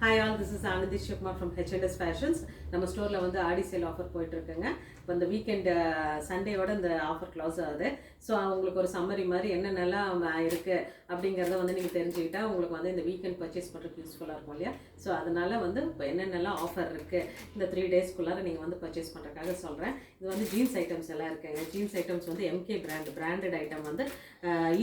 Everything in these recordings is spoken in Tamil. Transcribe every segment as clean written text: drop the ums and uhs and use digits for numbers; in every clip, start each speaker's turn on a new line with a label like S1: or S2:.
S1: Hi all, this is Anandi Shukma from H&S Fashions. நம்ம ஸ்டோரில் வந்து ஆடி சேல் ஆஃபர் போயிட்டுருக்குங்க. இப்போ இந்த வீக்கெண்டு சண்டேயோட இந்த ஆஃபர் க்ளோஸ் ஆகுது. ஸோ உங்களுக்கு ஒரு சம்மரி மாதிரி என்னென்னலாம் இருக்குது அப்படிங்கிறத வந்து நீங்கள் தெரிஞ்சுக்கிட்டா உங்களுக்கு வந்து இந்த வீக்கெண்ட் பர்ச்சேஸ் பண்ணுறதுக்கு யூஸ்ஃபுல்லாக இருக்கும் இல்லையா. ஸோ அதனால் வந்து இப்போ என்னென்னலாம் ஆஃபர் இருக்குது இந்த 3 டேஸ்க்குள்ளார நீங்கள் வந்து பர்ச்சேஸ் பண்ணுறதுக்காக சொல்கிறேன். இது வந்து ஜீன்ஸ் ஐட்டம்ஸ் எல்லாம் இருக்குங்க. ஜீன்ஸ் ஐட்டம்ஸ் வந்து MK பிராண்டட் ஐட்டம் வந்து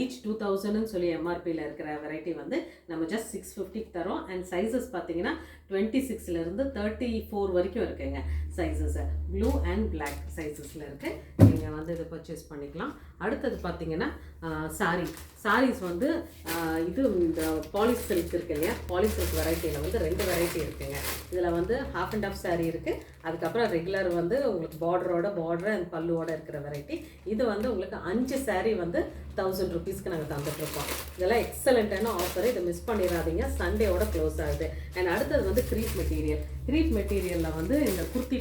S1: ஈச் 2000ன்னு சொல்லி MRPயில் இருக்கிற வெரைட்டி வந்து நம்ம ஜஸ்ட் 650 தரோம். அண்ட் சைஸஸ் பார்த்தீங்கன்னா 26லேருந்து 34 வரைக்கும் இருக்குங்க சைஸஸ். ப்ளூ அண்ட் பிளாக் சைஸஸில் இருக்குது. நீங்கள் வந்து இதை பர்ச்சேஸ் பண்ணிக்கலாம். அடுத்தது பார்த்தீங்கன்னா சாரீஸ் வந்து இது இந்த பாலிஷ் சில்க் இருக்கு இல்லையா, பாலிஷ் சில்க் வெரைட்டியில் வந்து 2 வெரைட்டி இருக்குங்க. இதில் வந்து ஹாஃப் அண்ட் ஆஃப் சாரீ இருக்குது. அதுக்கப்புறம் ரெகுலர் வந்து உங்களுக்கு பார்டர் அண்ட் பல்லுவோட இருக்கிற வெரைட்டி. இது வந்து உங்களுக்கு 5 சாரீ வந்து 1000 ருபீஸ்க்கு நாங்கள் தந்துட்டுருக்கோம். இதெல்லாம் எக்ஸலண்ட்டான ஆஃபர், இதை மிஸ் பண்ணிடாதீங்க. சண்டேயோட க்ளோஸ் ஆகுது. அண்ட் அடுத்தது வந்து க்ரீப் மெட்டீரியலில் வந்து இந்த குர்த்தி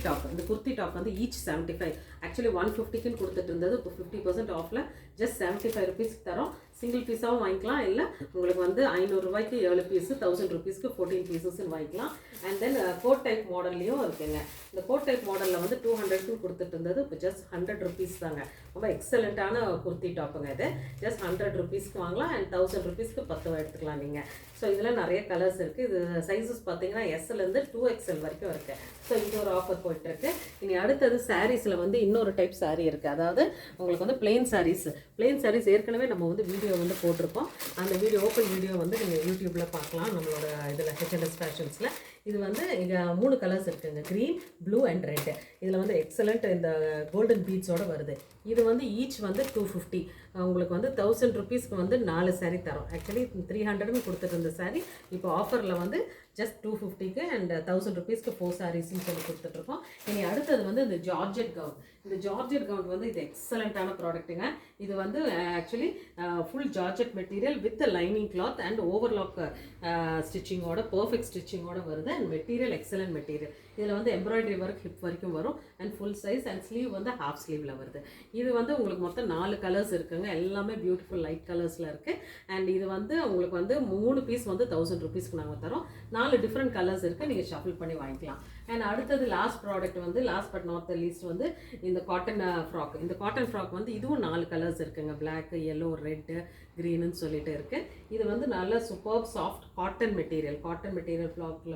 S1: டாப் வந்து ஈச் 75, ஆக்சுவலி 150க்குன்னு கொடுத்துட்டு இருந்தது. இப்போ 50% ஆஃபில் ஜஸ்ட் 75 ருபீஸ்க்கு தரோம். சிங்கிள் பீஸாகவும் வாங்கிக்கலாம், இல்லை உங்களுக்கு வந்து 500 ரூபாய்க்கு 7 பீஸு, 1000 ருபீஸ்க்கு 14 பீசஸ்ன்னு வாங்கிக்கலாம். அண்ட் தென் கோட் டைப் மாடல்லையும் இருக்குங்க. இந்த கோட் டைப் மாடலில் வந்து 200க்கு கொடுத்துட்டு இருந்தது. இப்போ ஜஸ்ட் 100 ருபீஸ் தாங்க. ரொம்ப எக்ஸலண்ட்டான குர்த்தி டாப்புங்க. இது ஜஸ்ட் 100 ருபீஸ்க்கு வாங்கலாம். அண்ட் 1000 ருபீஸ்க்கு 10 எடுத்துக்கலாம் நீங்கள். ஸோ இதில் நிறைய கலர்ஸ் இருக்குது. இது சைஸஸ் பார்த்தீங்கன்னா Sலேருந்து 2XL வரைக்கும் இருக்குது. ஸோ இது ஒரு ஆஃபர் போயிட்டுருக்கு. இனி அடுத்தது சாரீஸில் வந்து இன்னொரு டைப் சாரீ இருக்குது. அதாவது உங்களுக்கு வந்து பிளெயின் சாரீஸ் ஏற்கனவே நம்ம வந்து வீடியோ வந்து போட்டிருப்போம். அந்த ஓப்பன் வீடியோ வந்து நீங்கள் யூடியூப்பில் பார்க்கலாம் நம்மளோட இதில் H&S ஃபேஷன்ஸில். இது வந்து இங்கே 3 கலர்ஸ் இருக்குங்க, க்ரீன், ப்ளூ அண்ட் ரெட். இதில் வந்து எக்ஸலண்ட் இந்த கோல்டன் பீட்ஸோடு வருது. இது வந்து ஈச் வந்து 250. உங்களுக்கு வந்து 1000 ருபீஸ்க்கு வந்து 4 சாரீ தரோம். ஆக்சுவலி 300ன்னு கொடுத்துட்டு இருந்த சாரீ இப்போ ஆஃபரில் வந்து ஜஸ்ட் 250க்கு அண்ட் 1000 ருபீஸ்க்கு 4 சாரீஸ்ன்னு சொல்லி கொடுத்துட்ருக்கோம். இனி அடுத்தது வந்து இந்த ஜார்ஜெட் கவுன் வந்து இது எக்ஸலண்ட்டான ப்ராடக்ட்டுங்க. இது வந்து actually full georgette material with lining cloth and overlock ஸ்டிச்சிங்கோட பர்ஃபெக்ட் ஸ்டிச்சிங்கோட வருது. And material excellent material. இதில் வந்து எம்ப்ராய்டரி ஒர்க் ஹிப் வரைக்கும் வரும். And full size and sleeve வந்து ஹாஃப் ஸ்லீவில் வருது. இது வந்து உங்களுக்கு மொத்தம் 4 கலர்ஸ் இருக்குங்க. எல்லாமே பியூட்டிஃபுல் லைட் கலர்ஸில் இருக்குது. அண்ட் இது வந்து உங்களுக்கு வந்து 3 பீஸ் வந்து 1000 ருபீஸ்க்கு நாங்கள் தரோம். 4 டிஃப்ரெண்ட் கலர்ஸ் இருக்குது, நீங்கள் ஷஃபிள் பண்ணி வாங்கிக்கலாம். அண்ட் அடுத்தது லாஸ்ட் ப்ராடக்ட் வந்து last but not the least வந்து இந்த காட்டன் ஃப்ராக் வந்து இதுவும் 4 கலர்ஸ் இருக்குங்க. பிளாக், yellow, ரெட், க்ரீனுன்னு சொல்லிட்டு இருக்குது. இது வந்து நல்ல சூப்பர் சாஃப்ட் காட்டன் மெட்டீரியல்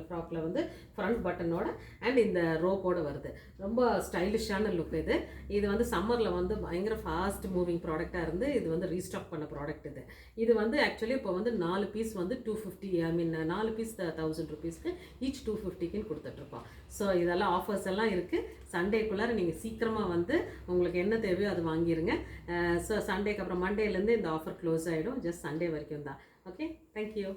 S1: ஃப்ராக்ல வந்து ஃப்ரண்ட் பட்டனோட அண்ட் இந்த ரோப்போடு வருது. ரொம்ப ஸ்டைலிஷான லுக் இது வந்து சம்மரில் வந்து பயங்கர ஃபாஸ்ட் மூவிங் ப்ராடக்டாக இருந்து இது வந்து ரீஸ்டாக் பண்ண ப்ராடக்ட் இது வந்து ஆக்சுவலி இப்போ வந்து 4 பீஸ் வந்து 250, 4 பீஸ் 1000 ருபீஸ்க்கு ஈச் 250க்குன்னு கொடுத்துட்ருக்கோம். ஸோ இதெல்லாம் ஆஃபர்ஸ் எல்லாம் இருக்குது. சண்டேக்குள்ளார நீங்கள் சீக்கிரமாக வந்து உங்களுக்கு என்ன தேவையோ அது வாங்கிடுங்க. ஸோ சண்டேக்கு அப்புறம் மண்டேலேருந்து இந்த ஆஃபர் க்ளோஸ் ஆகிடும். ஜஸ்ட் சண்டே வரைக்கும் தான். Okay, thank you.